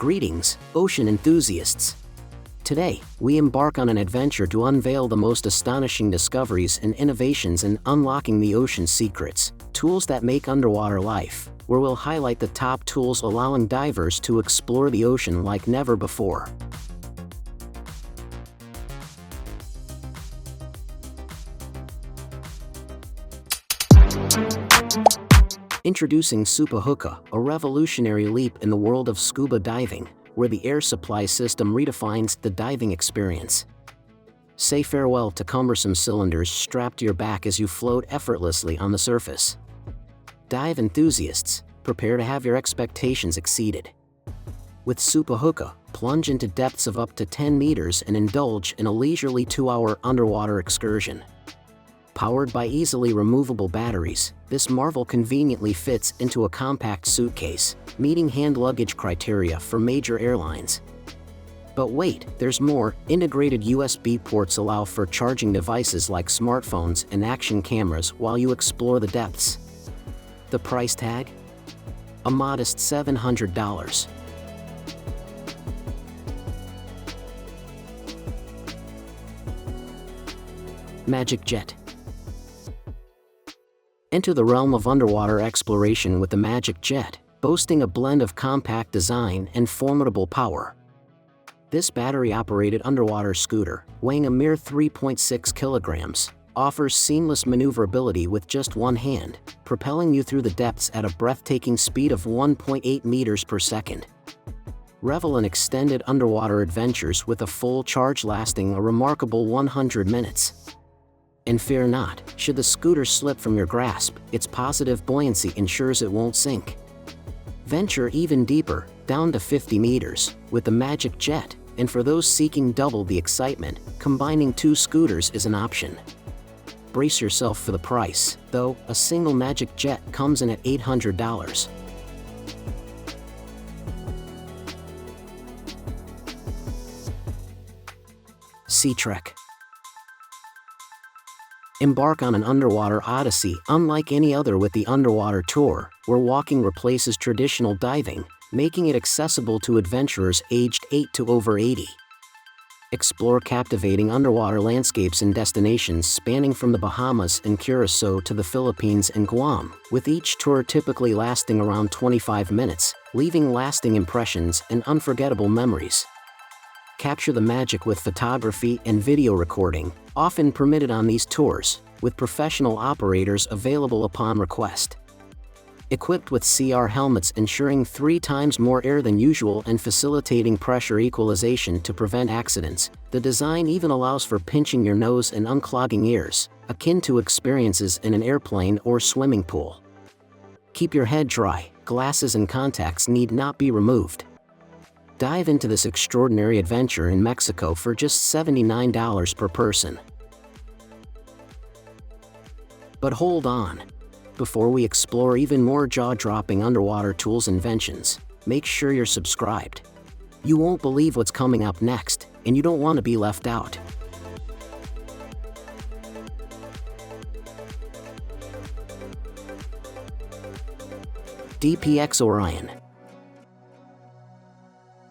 Greetings, ocean enthusiasts! Today, we embark on an adventure to unveil the most astonishing discoveries and innovations in unlocking the ocean's secrets, tools that make underwater life, where we'll highlight the top tools allowing divers to explore the ocean like never before. Introducing SUPA HUKA, a revolutionary leap in the world of scuba diving, where the air supply system redefines the diving experience. Say farewell to cumbersome cylinders strapped to your back as you float effortlessly on the surface. Dive enthusiasts, prepare to have your expectations exceeded. With SUPA HUKA, plunge into depths of up to 10 meters and indulge in a leisurely 2-hour underwater excursion. Powered by easily removable batteries, this marvel conveniently fits into a compact suitcase, meeting hand luggage criteria for major airlines. But wait, there's more. Integrated USB ports allow for charging devices like smartphones and action cameras while you explore the depths. The price tag? A modest $700. Magic Jet. Enter the realm of underwater exploration with the Magic Jet, boasting a blend of compact design and formidable power. This battery-operated underwater scooter, weighing a mere 3.6 kilograms, offers seamless maneuverability with just one hand, propelling you through the depths at a breathtaking speed of 1.8 meters per second. Revel in extended underwater adventures with a full charge lasting a remarkable 100 minutes. And fear not, should the scooter slip from your grasp, its positive buoyancy ensures it won't sink. Venture even deeper, down to 50 meters, with the Magic Jet, and for those seeking double the excitement, combining 2 scooters is an option. Brace yourself for the price, though, a single Magic Jet comes in at $800. SeaTrek. Embark on an underwater odyssey unlike any other with the Underwater Tour, where walking replaces traditional diving, making it accessible to adventurers aged 8 to over 80. Explore captivating underwater landscapes and destinations spanning from the Bahamas and Curacao to the Philippines and Guam, with each tour typically lasting around 25 minutes, leaving lasting impressions and unforgettable memories. Capture the magic with photography and video recording, often permitted on these tours, with professional operators available upon request. Equipped with CR helmets ensuring 3 times more air than usual and facilitating pressure equalization to prevent accidents, the design even allows for pinching your nose and unclogging ears, akin to experiences in an airplane or swimming pool. Keep your head dry, glasses and contacts need not be removed. Dive into this extraordinary adventure in Mexico for just $79 per person. But hold on. Before we explore even more jaw-dropping underwater tools and inventions, make sure you're subscribed. You won't believe what's coming up next, and you don't want to be left out. DPX Orion.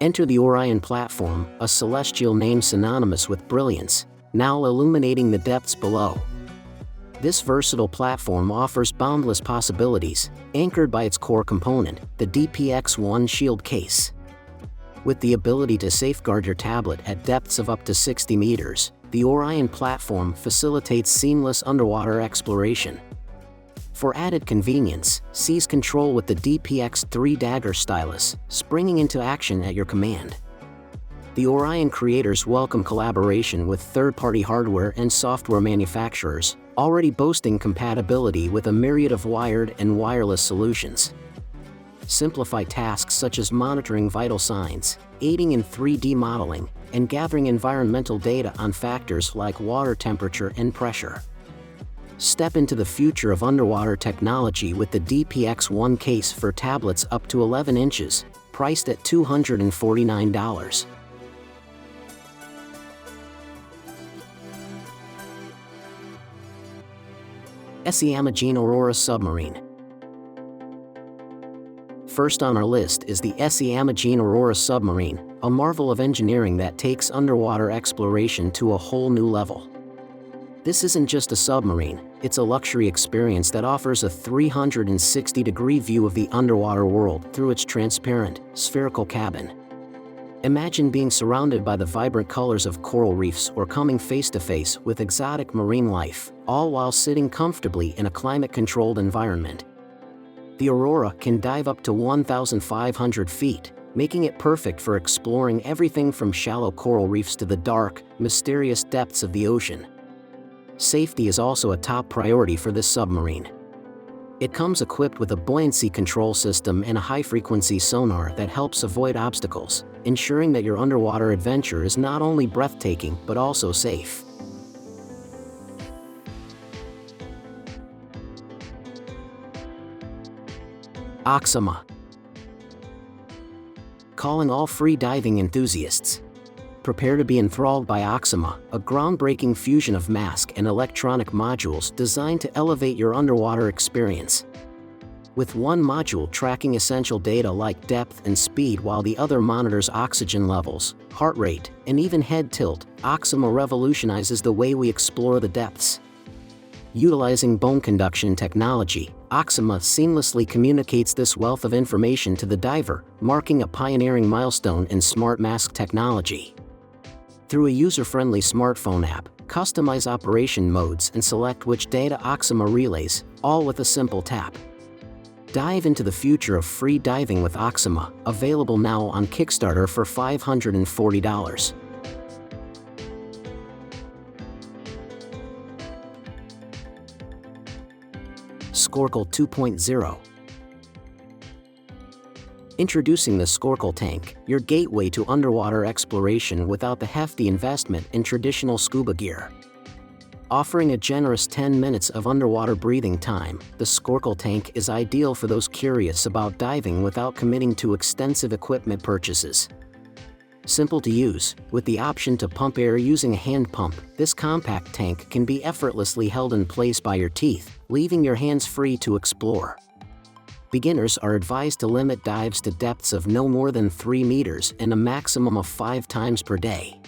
Enter the Orion platform, a celestial name synonymous with brilliance, now illuminating the depths below. This versatile platform offers boundless possibilities, anchored by its core component, the DPX-1 Shield case. With the ability to safeguard your tablet at depths of up to 60 meters, the Orion platform facilitates seamless underwater exploration. For added convenience, seize control with the DPX-3 Dagger stylus, springing into action at your command. The Orion creators welcome collaboration with third-party hardware and software manufacturers, already boasting compatibility with a myriad of wired and wireless solutions. Simplify tasks such as monitoring vital signs, aiding in 3D modeling, and gathering environmental data on factors like water temperature and pressure. Step into the future of underwater technology with the DPX-1 case for tablets up to 11 inches, priced at $249. SEAmagine Aurora Submarine. First on our list is the SEAmagine Aurora submarine, a marvel of engineering that takes underwater exploration to a whole new level. This isn't just a submarine, it's a luxury experience that offers a 360-degree view of the underwater world through its transparent, spherical cabin. Imagine being surrounded by the vibrant colors of coral reefs or coming face-to-face with exotic marine life, all while sitting comfortably in a climate-controlled environment. The Aurora can dive up to 1,500 feet, making it perfect for exploring everything from shallow coral reefs to the dark, mysterious depths of the ocean. Safety is also a top priority for this submarine. It comes equipped with a buoyancy control system and a high-frequency sonar that helps avoid obstacles, ensuring that your underwater adventure is not only breathtaking but also safe. OXAMA. Calling all free diving enthusiasts. Prepare to be enthralled by OXAMA, a groundbreaking fusion of mask and electronic modules designed to elevate your underwater experience. With one module tracking essential data like depth and speed while the other monitors oxygen levels, heart rate, and even head tilt, OXAMA revolutionizes the way we explore the depths. Utilizing bone conduction technology, OXAMA seamlessly communicates this wealth of information to the diver, marking a pioneering milestone in smart mask technology. Through a user-friendly smartphone app, customize operation modes and select which data OXAMA relays, all with a simple tap. Dive into the future of free diving with OXAMA, available now on Kickstarter for $540. SCORKL 2.0. Introducing the SCORKL tank, your gateway to underwater exploration without the hefty investment in traditional scuba gear. Offering a generous 10 minutes of underwater breathing time, the SCORKL tank is ideal for those curious about diving without committing to extensive equipment purchases. Simple to use, with the option to pump air using a hand pump, this compact tank can be effortlessly held in place by your teeth, leaving your hands free to explore. Beginners are advised to limit dives to depths of no more than 3 meters and a maximum of 5 times per day.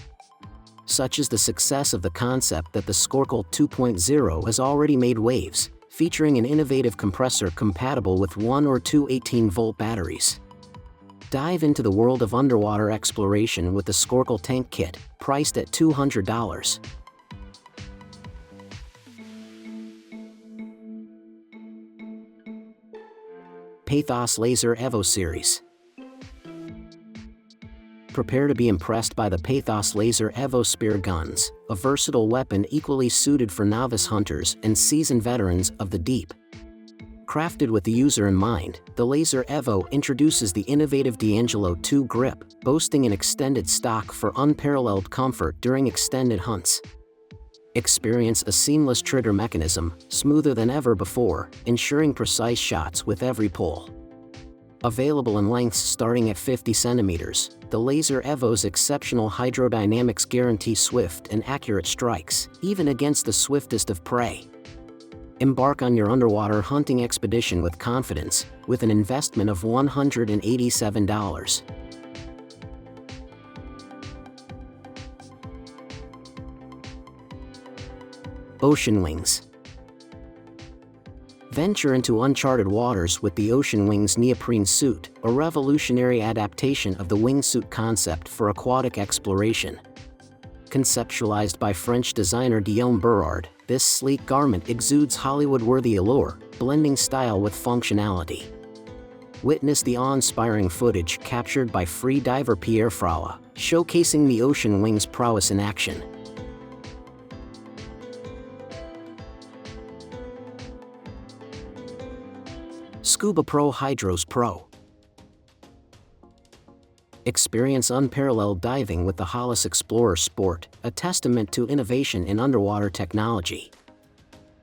Such is the success of the concept that the SCORKL 2.0 has already made waves, featuring an innovative compressor compatible with 1 or 2 18-volt batteries. Dive into the world of underwater exploration with the SCORKL tank kit, priced at $200. PATHOS Laser Evo Series. Prepare to be impressed by the PATHOS Laser Evo Spear Guns, a versatile weapon equally suited for novice hunters and seasoned veterans of the deep. Crafted with the user in mind, the Laser Evo introduces the innovative D'Angelo 2 grip, boasting an extended stock for unparalleled comfort during extended hunts. Experience a seamless trigger mechanism, smoother than ever before, ensuring precise shots with every pull. Available in lengths starting at 50 centimeters, the Laser Evo's exceptional hydrodynamics guarantee swift and accurate strikes, even against the swiftest of prey. Embark on your underwater hunting expedition with confidence, with an investment of $187. Ocean Wings. Venture into uncharted waters with the Ocean Wings neoprene suit, a revolutionary adaptation of the wingsuit concept for aquatic exploration. Conceptualized by French designer Guillaume Berard, this sleek garment exudes Hollywood-worthy allure, blending style with functionality. Witness the awe-inspiring footage captured by free diver Pierre Fraua, showcasing the Ocean Wings' prowess in action. Scubapro Hydros Pro. Experience unparalleled diving with the Hollis Explorer Sport, a testament to innovation in underwater technology.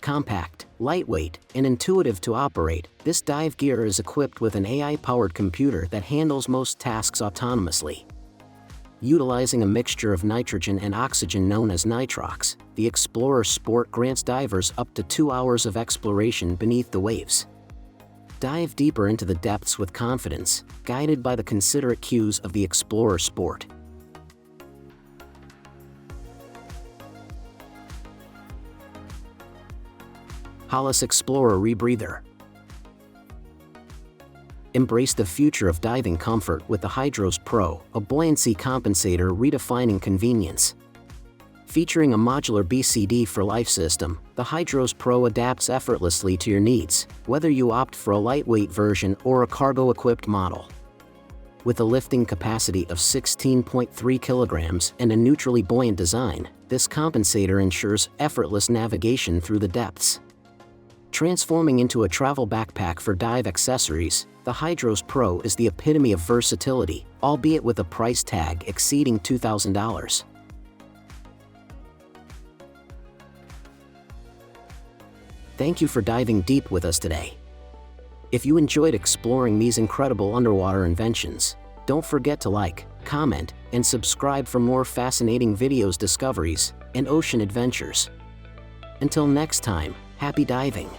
Compact, lightweight, and intuitive to operate, this dive gear is equipped with an AI-powered computer that handles most tasks autonomously. Utilizing a mixture of nitrogen and oxygen known as nitrox, the Explorer Sport grants divers up to 2 hours of exploration beneath the waves. Dive deeper into the depths with confidence, guided by the considerate cues of the explorer sport. Hollis Explorer Rebreather. Embrace the future of diving comfort with the Hydros Pro, a buoyancy compensator redefining convenience. Featuring a modular BCD for life system, the Hydros Pro adapts effortlessly to your needs, whether you opt for a lightweight version or a cargo-equipped model. With a lifting capacity of 16.3 kilograms and a neutrally buoyant design, this compensator ensures effortless navigation through the depths. Transforming into a travel backpack for dive accessories, the Hydros Pro is the epitome of versatility, albeit with a price tag exceeding $2,000. Thank you for diving deep with us today. If you enjoyed exploring these incredible underwater inventions, don't forget to like, comment, and subscribe for more fascinating videos, discoveries, and ocean adventures. Until next time, happy diving!